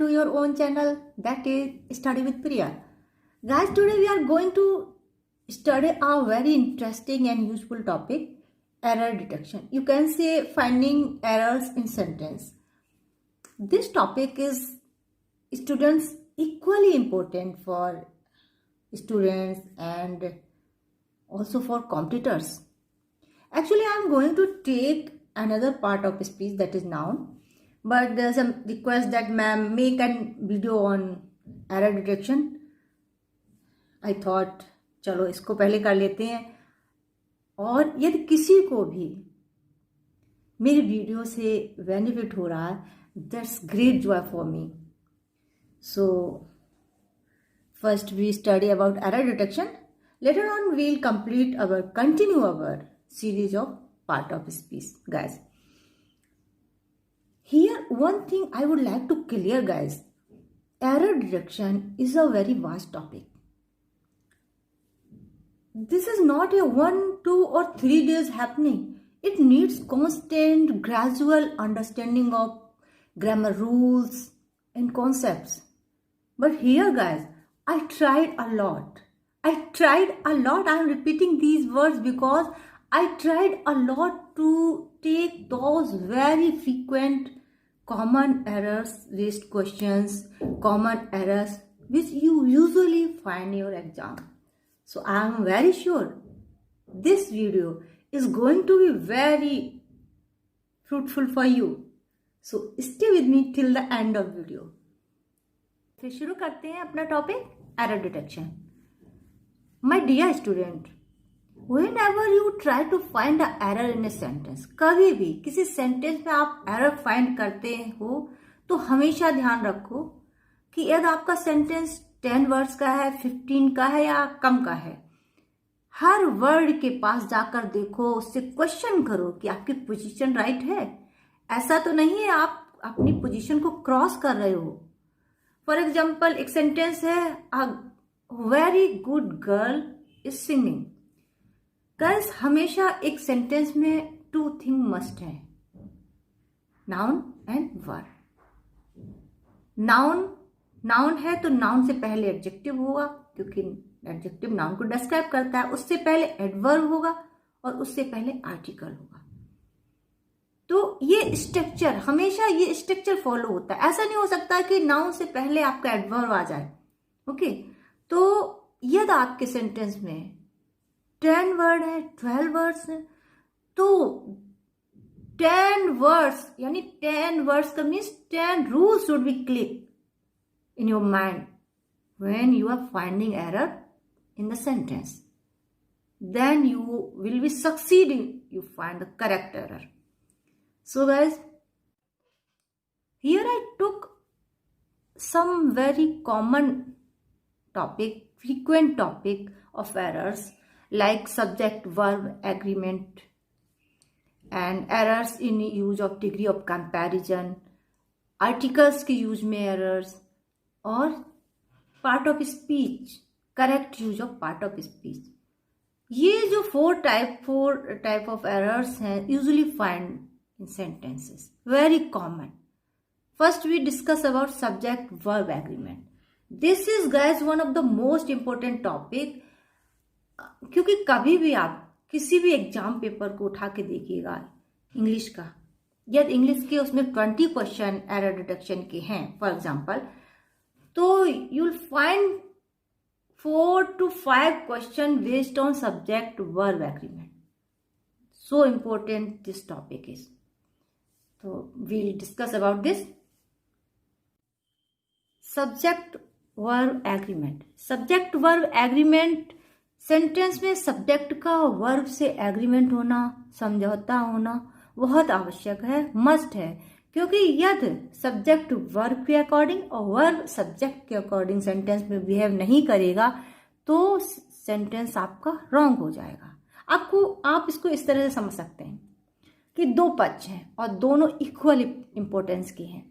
to your own channel, that is Study with Priya. Guys, today we are going to study a very interesting and useful topic, error detection. You can say finding errors in sentence. This topic is students equally important for students and also for competitors. Actually, I am going to take another part of speech, that is noun, but there's a request that ma'am make a video on error detection. I thought चलो इसको पहले कर लेते हैं, और यदि किसी को भी मेरे वीडियो से बेनिफिट हो रहा है, that's great joy for me. So first we study about error detection. Later on, we'll continue our series of part of speech, guys. Here, one thing I would like to clear, guys. Error detection is a very vast topic. This is not a 1, 2 or 3 days happening. It needs constant, gradual understanding of grammar rules and concepts. But here, guys, I tried a lot. I am repeating these words because I tried a lot to take those very frequent common errors, raised questions, common errors which you usually find in your exam. So I am very sure this video is going to be very fruitful for you. So stay with me till the end of video. फिर शुरू करते हैं अपना topic error detection. My dear student, whenever you try to find an error in a sentence, कभी भी किसी sentence में आप एरर फाइंड करते हो तो हमेशा ध्यान रखो कि यदि आपका सेंटेंस 10 वर्ड्स का है, 15 का है या कम का है, हर वर्ड के पास जाकर देखो, उससे क्वेश्चन करो कि आपकी पोजीशन राइट है. ऐसा तो नहीं है आप अपनी पोजीशन को क्रॉस कर रहे हो. फॉर एग्जाम्पल, एक सेंटेंस है, very good girl is singing. Girls, हमेशा एक सेंटेंस में 2 थिंग मस्ट है, नाउन एंड वर्ब. नाउन है तो नाउन से पहले एडजेक्टिव होगा, क्योंकि एडजेक्टिव नाउन को डिस्क्राइब करता है. उससे पहले एडवर्ब होगा और उससे पहले आर्टिकल होगा. तो ये स्ट्रक्चर, हमेशा ये स्ट्रक्चर फॉलो होता है. ऐसा नहीं हो सकता कि नाउन से पहले आपका एडवर्ब आ जाए. ओके, तो यदि आपके सेंटेंस में 10 वर्ड है, 12 वर्ड्स है, तो 10 वर्ड्स यानी 10 वर्ड्स का means 10 rules should be click in your mind when you are finding error in the sentence. Then you will be succeeding, you find the correct error. So guys, here I took some very common topic, frequent topic of errors like subject verb agreement and errors in use of degree of comparison, articles के use में errors, और part of speech, correct use of part of speech. ये जो 4 type of errors हैं usually find in sentences, very common. First we discuss about subject verb agreement. This is, guys, one of the most important topic, क्योंकि कभी भी आप किसी भी exam paper को उठा के देखिएगा इंग्लिश का, यदि इंग्लिश के उसमें 20 क्वेश्चन एरर डिटेक्शन के हैं फॉर एग्जांपल, तो you will find 4 to 5 question based on subject verb agreement. So important this topic is. तो we will discuss about this. Subject verb agreement. Subject verb agreement, sentence में subject का verb से agreement होना, समझौता होना बहुत आवश्यक है, मस्ट है. क्योंकि यदि सब्जेक्ट वर्ब के अकॉर्डिंग और वर्ब सब्जेक्ट के अकॉर्डिंग सेंटेंस में बिहेव नहीं करेगा तो सेंटेंस आपका रॉन्ग हो जाएगा. आप इसको इस तरह से समझ सकते हैं कि 2 पक्ष हैं और दोनों इक्वल इंपॉर्टेंस के हैं,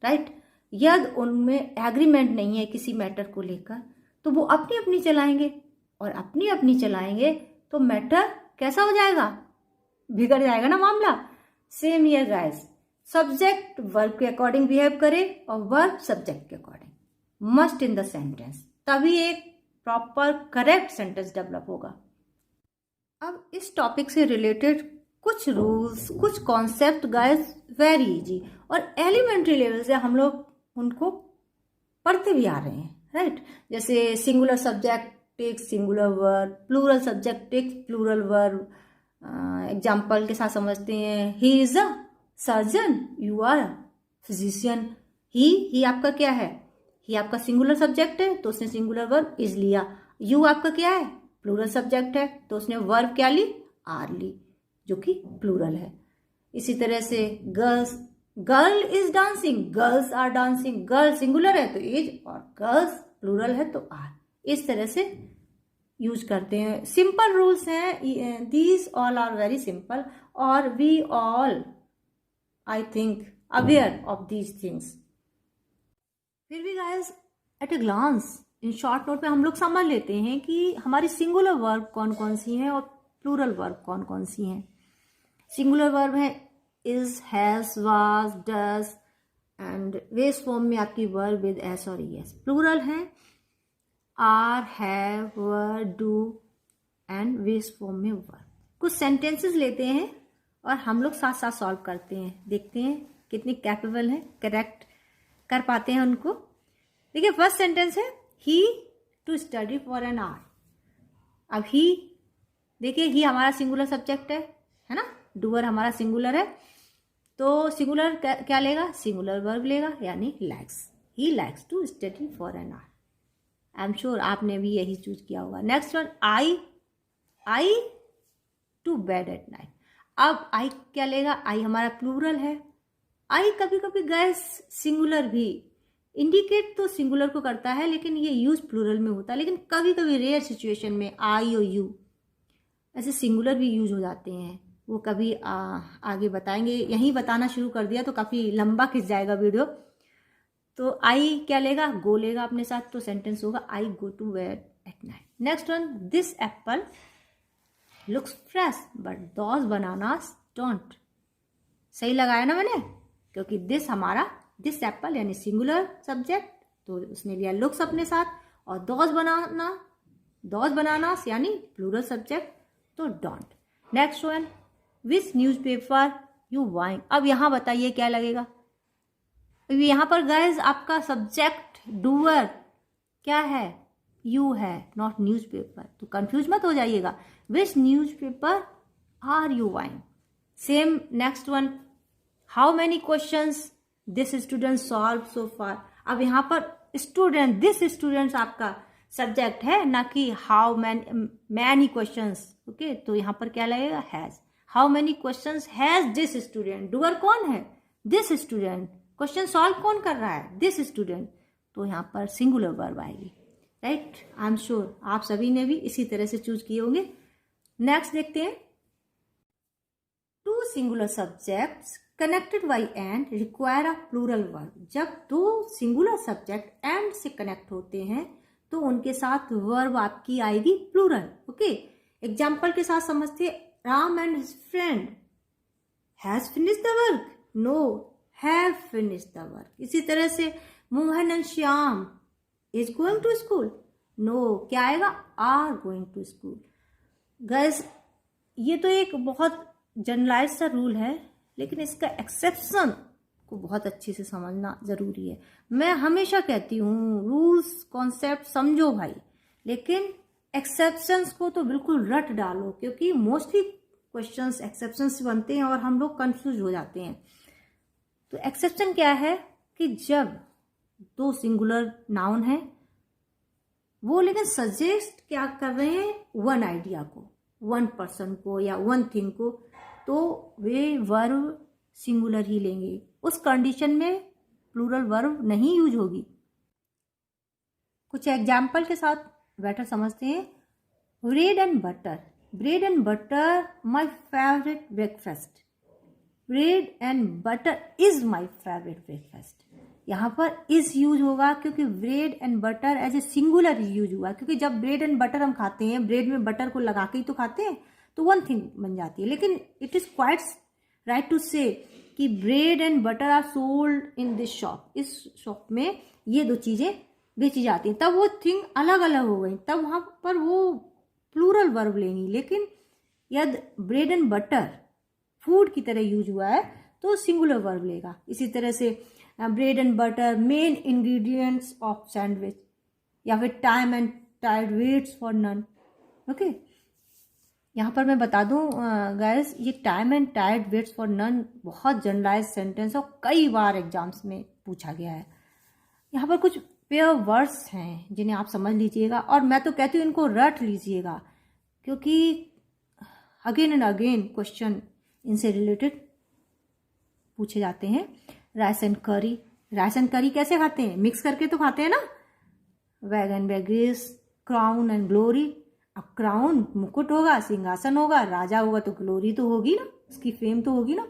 राइट. यदि उनमें एग्रीमेंट नहीं है किसी मैटर को लेकर तो वो अपनी अपनी चलाएंगे, और अपनी अपनी चलाएंगे तो मैटर कैसा हो जाएगा, बिगड़ जाएगा ना मामला. Same here guys, subject verb के अकॉर्डिंग बिहेव करे और वर्ब सब्जेक्ट के according, must in the sentence, तभी एक प्रॉपर करेक्ट सेंटेंस डेवलप होगा। अब इस टॉपिक से रिलेटेड कुछ रूल्स, कुछ कॉन्सेप्ट गाइस वेरी इजी और एलिमेंट्री लेवल से हम लोग उनको पढ़ते भी आ रहे हैं, राइट। जैसे singular subject takes singular verb, plural subject takes plural verb. Example के साथ समझते हैं, he is a surgeon, you are a physician. He आपका क्या है, ही आपका सिंगुलर सब्जेक्ट है तो उसने सिंगुलर वर्ब इज लिया। यू आपका क्या है, प्लूरल सब्जेक्ट है तो उसने वर्ब क्या ली, आर ली, जो कि प्लूरल है। इसी तरह से girls, girl is dancing, girls are dancing. Girl singular है तो इज और गर्ल्स प्लूरल है तो आर। इस तरह से यूज करते हैं। सिंपल रूल्स हैं, these all are very simple और we all I think aware of these things. फिर भी guys at a glance in short note में हम लोग समझ लेते हैं कि हमारी सिंगुलर वर्ब कौन कौन सी हैं और प्लूरल वर्ब कौन कौन सी हैं। सिंगुलर वर्ब है is, has, was, does and base form में आपकी वर्ब विद एस और ईएस। प्लूरल है are, have, were, do and base form में वर्ब। कुछ सेंटेंसेस लेते हैं और हम लोग साथ साथ सॉल्व करते हैं, देखते हैं कितनी कैपेबल है, करेक्ट कर पाते हैं उनको। देखिए फर्स्ट सेंटेंस है he to study for an hour. अब ही, देखिए ही हमारा सिंगुलर सब्जेक्ट है ना, डूअर हमारा सिंगुलर है तो सिंगुलर क्या लेगा, सिंगुलर वर्ब लेगा, यानी likes. He likes to study for an hour. I am sure आपने भी यही चूज किया होगा। Next one I to bed at night. अब आई क्या लेगा, आई हमारा प्लूरल है। आई कभी कभी गैस सिंगुलर भी इंडिकेट तो सिंगुलर को करता है लेकिन ये यूज प्लूरल में होता है, लेकिन कभी कभी रेयर सिचुएशन में आई और यू ऐसे सिंगुलर भी यूज हो जाते हैं, वो कभी आगे बताएंगे। यहीं बताना शुरू कर दिया तो काफ़ी लंबा खिंच जाएगा वीडियो। तो आई क्या लेगा, गो लेगा अपने साथ, तो सेंटेंस होगा I go to bed at night. Next one, this apple looks fresh but those bananas don't. सही लगाया ना मैंने, क्योंकि दिस हमारा, दिस एप्पल यानी सिंगुलर सब्जेक्ट तो उसने लिया लुक्स अपने साथ, और दोज बनानास यानी प्लूरल सब्जेक्ट तो don't. Next one, which newspaper you buying. अब यहां बताइए क्या लगेगा। यहां पर गाइज आपका सब्जेक्ट डूअर क्या है, यू है, नॉट न्यूज़पेपर, तो कंफ्यूज मत हो जाइएगा। Which newspaper are you buying. Same next one, how many questions this student solve so far. अब यहाँ पर स्टूडेंट, दिस स्टूडेंट्स आपका सब्जेक्ट है, ना कि हाउ मैनी क्वेश्चंस। ओके, तो यहाँ पर क्या लगेगा, has. How many questions has this student. Doer कौन है, दिस स्टूडेंट। क्वेश्चन सॉल्व कौन कर रहा है, दिस स्टूडेंट, तो यहाँ पर सिंगुलर वर्ब आएगी, राइट। आई एम श्योर आप सभी ने भी इसी तरह से चूज किए होंगे। नेक्स्ट देखते हैं, two singular subjects connected by and require a plural verb. जब दो सिंगुलर सब्जेक्ट एंड से कनेक्ट होते हैं तो उनके साथ वर्ब आपकी आएगी प्लूरल। ओके, एग्जाम्पल के साथ समझते, Ram and his friend has finished the work, no have finished the work. इसी तरह से Mohan and Shyam is going to school, no क्या आएगा, are going to school. Guys ये तो एक बहुत जनरलाइज सा रूल है, लेकिन इसका एक्सेप्शन को बहुत अच्छे से समझना जरूरी है। मैं हमेशा कहती हूँ रूल्स कॉन्सेप्ट समझो भाई, लेकिन एक्सेप्शंस को तो बिल्कुल रट डालो, क्योंकि मोस्टली क्वेश्चंस एक्सेप्शंस से बनते हैं और हम लोग कंफ्यूज हो जाते हैं। तो एक्सेप्शन क्या है कि जब दो सिंगुलर नाउन है वो लेकिन सजेस्ट क्या कर रहे हैं, वन आइडिया को, वन पर्सन को या वन थिंग को, तो वे वर्ब सिंगुलर ही लेंगे। उस कंडीशन में प्लूरल वर्ब नहीं यूज होगी। कुछ एग्जाम्पल के साथ बेटर समझते हैं। Bread and butter, bread and butter my favourite breakfast, bread and butter is my favourite breakfast. यहाँ पर इज यूज होगा क्योंकि bread and butter as a singular use हुआ, क्योंकि जब ब्रेड एंड बटर हम खाते हैं, ब्रेड में बटर को लगा के ही तो खाते हैं, तो वन थिंग बन जाती है। लेकिन it is quite right to say कि bread and butter are sold in this shop, इस शॉप में ये दो चीज़ें बेची जाती हैं, तब वो थिंग अलग अलग हो गई, तब वहाँ पर वो प्लूरल वर्ब लेंगी। लेकिन यदि ब्रेड एंड बटर फूड की तरह यूज हुआ है तो सिंगुलर वर्ब लेगा। इसी तरह से bread and butter main ingredients of sandwich, या फिर time and tide waits for none. Okay, यहाँ पर मैं बता दूँ गाइस, ये time and tide waits for none बहुत जनरलाइज सेंटेंस और कई बार एग्जाम्स में पूछा गया है। यहाँ पर कुछ पेयर वर्ड्स हैं जिन्हें आप समझ लीजिएगा, और मैं तो कहती हूँ इनको रट लीजिएगा, क्योंकि अगेन एंड अगेन क्वेश्चन इनसे रिलेटेड पूछे जाते हैं। राइस एंड करी, राइस एंड करी कैसे खाते हैं? मिक्स करके तो खाते हैं ना। वैग एंड वेगिस, क्राउन एंड ग्लोरी। अब क्राउन मुकुट होगा, सिंहासन होगा, राजा होगा तो ग्लोरी तो होगी ना, उसकी फेम तो होगी ना।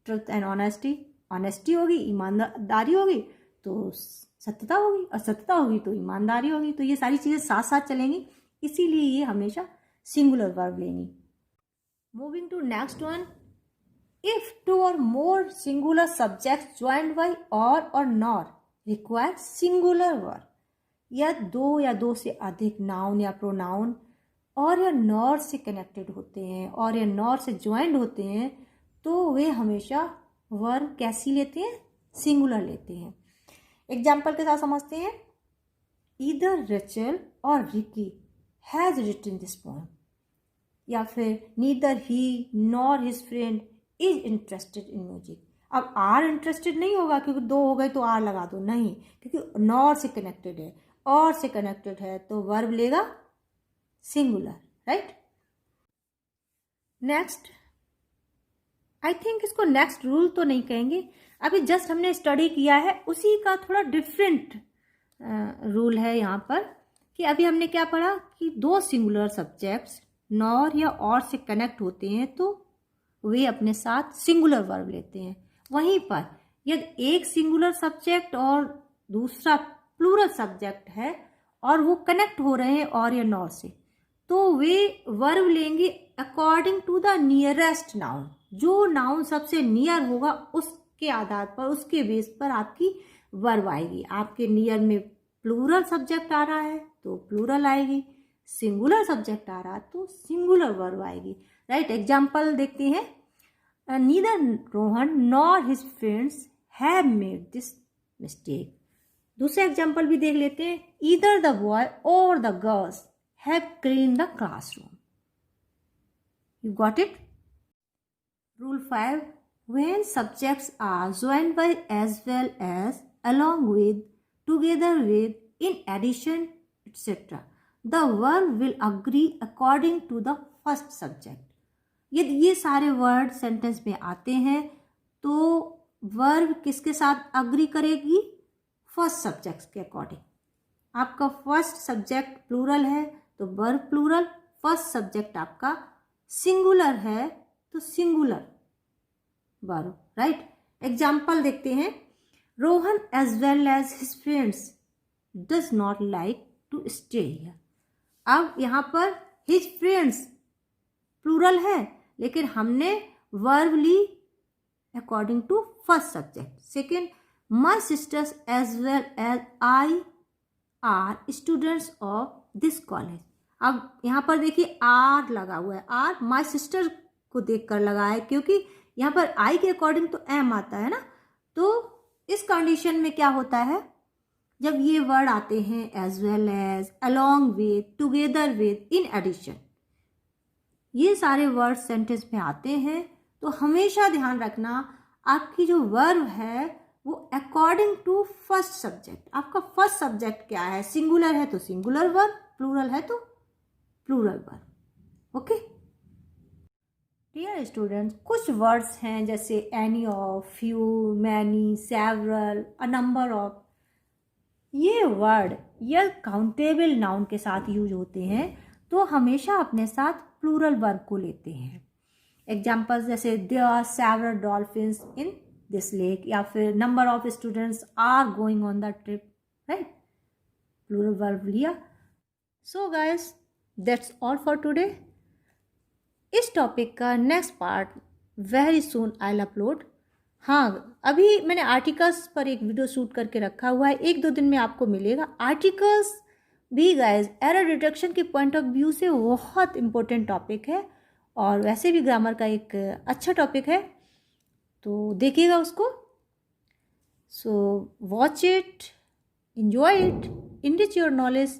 ट्रुथ एंड ऑनेस्टी, ऑनेस्टी होगी, ईमानदारी होगी तो सत्यता होगी, और सत्यता होगी तो ईमानदारी होगी। तो ये सारी चीज़ें साथ साथ चलेंगी, इसीलिए ये हमेशा सिंगुलर वर्ब लेंगी। Moving to next one, if two or more singular subjects joined by or nor require singular verb, या दो से अधिक नाउन या प्रोनाउन और या नॉर से कनेक्टेड होते हैं और या नॉर से ज्वाइंड होते हैं, तो वे हमेशा वर्ब कैसी लेते हैं? सिंगुलर लेते हैं। एग्जाम्पल के साथ समझते हैं। ईदर रेचल और Ricky has written this poem, या फिर neither he nor his friend is interested in music. अब आर इंटरेस्टेड नहीं होगा क्योंकि दो हो गए तो आर लगा दो, नहीं, क्योंकि नॉर से कनेक्टेड है, और से कनेक्टेड है तो वर्ब लेगा singular, right. Next, I think इसको नेक्स्ट रूल तो नहीं कहेंगे, अभी जस्ट हमने स्टडी किया है उसी का थोड़ा डिफरेंट रूल है यहाँ पर। कि अभी हमने क्या पढ़ा कि दो सिंगुलर सब्जेक्ट्स नॉर या और से कनेक्ट होते हैं तो वे अपने साथ सिंगुलर वर्ब लेते हैं। वहीं पर यदि एक सिंगुलर सब्जेक्ट और दूसरा प्लूरल सब्जेक्ट है और वो कनेक्ट हो रहे हैं और या नॉर से, तो वे वर्ब लेंगे according to the nearest noun. जो नाउन सबसे नियर होगा उसके आधार पर, उसके बेस पर आपकी वर्ब आएगी। आपके नियर में प्लूरल सब्जेक्ट आ रहा है तो प्लूरल आएगी, सिंगुलर सब्जेक्ट आ रहा है तो सिंगुलर वर्ब आएगी, राइट। एग्जाम्पल देखते हैं। Neither Rohan nor his friends have made this mistake. दूसरा एग्जाम्पल भी देख लेते हैं। ईदर द बॉय और the girls have clean the classroom. You got it. Rule 5, when subjects are joined by, as well as, along with, together with, in addition, etc., the verb will agree according to the first subject. यदि ये सारे word sentence में आते हैं तो verb किसके साथ agree करेगी? फर्स्ट सब्जेक्ट के अकॉर्डिंग। आपका फर्स्ट सब्जेक्ट प्लूरल है तो वर्ब प्लूरल, फर्स्ट सब्जेक्ट आपका सिंगुलर है तो सिंगुलर वर्ब, राइट। एग्जाम्पल देखते हैं। Rohan as well as his friends does not like to stay here. अब यहाँ पर हिज फ्रेंड्स प्लूरल है लेकिन हमने वर्ब ली according to first subject. Second, my sisters as well as I are students of this college. अब यहाँ पर देखिए आर लगा हुआ है, आर माई सिस्टर को देखकर लगा है क्योंकि यहाँ पर आई के अकॉर्डिंग तो एम आता है ना। तो इस कंडीशन में क्या होता है, जब ये वर्ड आते हैं as well as, along with, together with, in addition, ये सारे वर्ड सेंटेंस में आते हैं तो हमेशा ध्यान रखना आपकी जो वर्ब है वो अकॉर्डिंग टू फर्स्ट सब्जेक्ट। आपका फर्स्ट सब्जेक्ट क्या है? सिंगुलर है तो सिंगुलर वर्ब, प्लूरल है तो plural verb. Okay dear students, कुछ वर्ड्स हैं जैसे any of, few, many, several, a number of. ये वर्ड या काउंटेबल नाउन के साथ यूज होते हैं तो हमेशा अपने साथ प्लूरल वर्ब को लेते हैं। एग्जाम्पल्स जैसे there are several dolphins in this lake, या फिर number of students are going on the trip, right, plural verb लिया। So guys that's all for today. इस टॉपिक का next part very soon I will upload. हाँ, अभी मैंने articles पर एक वीडियो शूट करके रखा हुआ है, 1-2 दिन में आपको मिलेगा। आर्टिकल्स भी गाइस एरर डिटेक्शन के पॉइंट ऑफ व्यू से बहुत इंपॉर्टेंट टॉपिक है और वैसे भी ग्रामर का एक अच्छा टॉपिक है, तो देखिएगा उसको। So watch it, enjoy it, enrich your knowledge,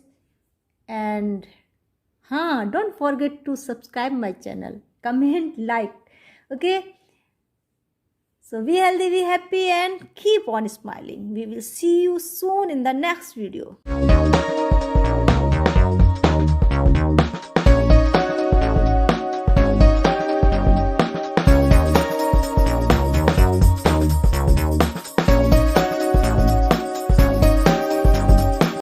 and हाँ, don't forget to subscribe my channel, comment, like, okay? So be healthy, be happy, and keep on smiling. We will see you soon in the next video.